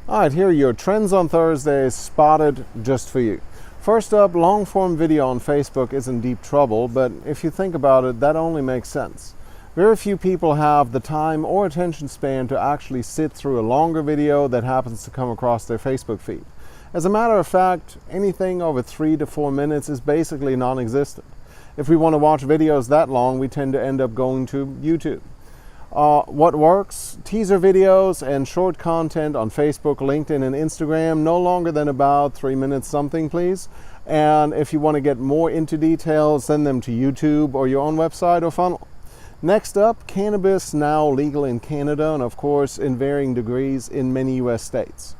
Alright, here are your Trends on Thursdays spotted just for you. First up, long-form video on Facebook is in deep trouble, but if you think about it, that only makes sense. Very few people have the time or attention span to actually sit through a longer video that happens to come across their Facebook feed. As a matter of fact, anything over 3 to 4 minutes is basically non-existent. If we want to watch videos that long, we tend to end up going to YouTube. What works? Teaser videos and short content on Facebook, LinkedIn, and Instagram, no longer than about 3 minutes something, please. And if you want to get more into details, send them to YouTube or your own website or funnel. Next up, cannabis now legal in Canada and of course in varying degrees in many US states.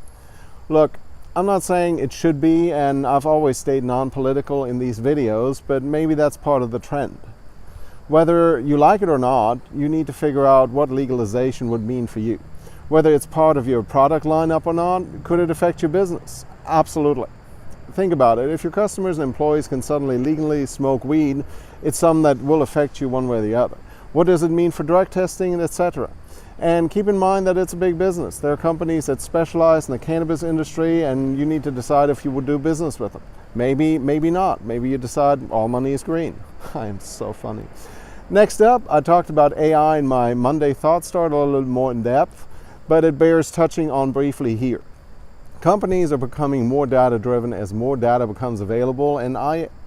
Look, I'm not saying it should be, and I've always stayed non-political in these videos, but maybe that's part of the trend. Whether you like it or not, you need to figure out what legalization would mean for you. Whether it's part of your product lineup or not, could it affect your business? Absolutely. Think about it. If your customers and employees can suddenly legally smoke weed, it's something that will affect you one way or the other. What does it mean for drug testing, and etc.? And keep in mind that it's a big business. There are companies that specialize in the cannabis industry, and you need to decide if you would do business with them. Maybe, maybe not. Maybe you decide all money is green. I am so funny. Next up, I talked about AI in my Monday Thought Start a little more in depth, but it bears touching on briefly here. Companies are becoming more data-driven as more data becomes available, and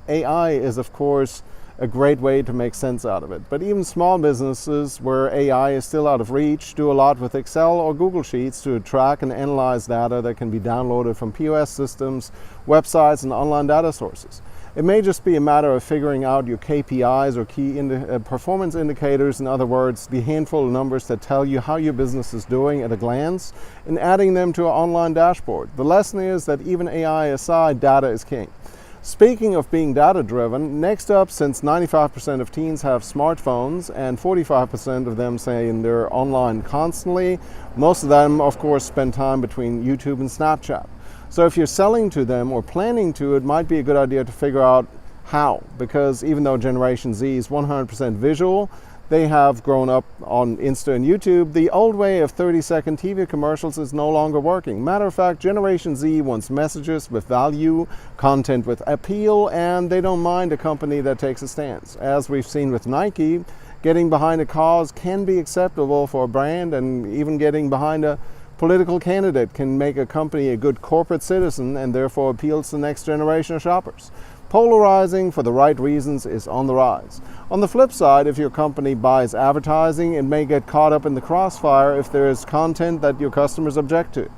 AI is, of course, a great way to make sense out of it. But even small businesses where AI is still out of reach do a lot with Excel or Google Sheets to track and analyze data that can be downloaded from POS systems, websites, and online data sources. It may just be a matter of figuring out your KPIs or key performance indicators, in other words, the handful of numbers that tell you how your business is doing at a glance, and adding them to an online dashboard. The lesson is that even AI aside, data is king. Speaking of being data-driven, next up, since 95% of teens have smartphones and 45% of them saying they're online constantly, most of them, of course, spend time between YouTube and Snapchat. So if you're selling to them or planning to, it might be a good idea to figure out how, because even though Generation Z is 100% visual, they have grown up on Insta and YouTube. The old way of 30-second TV commercials is no longer working. Matter of fact, Generation Z wants messages with value, content with appeal, and they don't mind a company that takes a stance. As we've seen with Nike, getting behind a cause can be acceptable for a brand, and even getting behind a political candidate can make a company a good corporate citizen and therefore appeals to the next generation of shoppers. Polarizing for the right reasons is on the rise. On the flip side, if your company buys advertising, it may get caught up in the crossfire if there is content that your customers object to.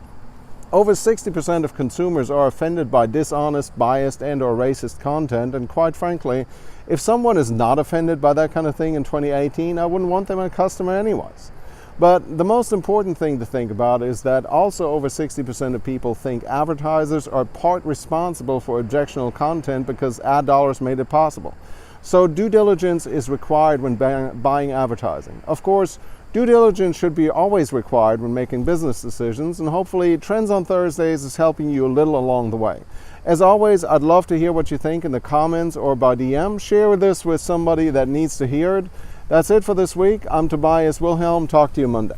Over 60% of consumers are offended by dishonest, biased, and/or racist content, and quite frankly, if someone is not offended by that kind of thing in 2018, I wouldn't want them as a customer anyways. But the most important thing to think about is that also over 60% of people think advertisers are part responsible for objectionable content because ad dollars made it possible. So due diligence is required when buying advertising. Of course, due diligence should be always required when making business decisions, and hopefully Trends on Thursdays is helping you a little along the way. As always, I'd love to hear what you think in the comments or by DM. Share this with somebody that needs to hear it. That's it for this week. I'm Tobias Wilhelm. Talk to you Monday.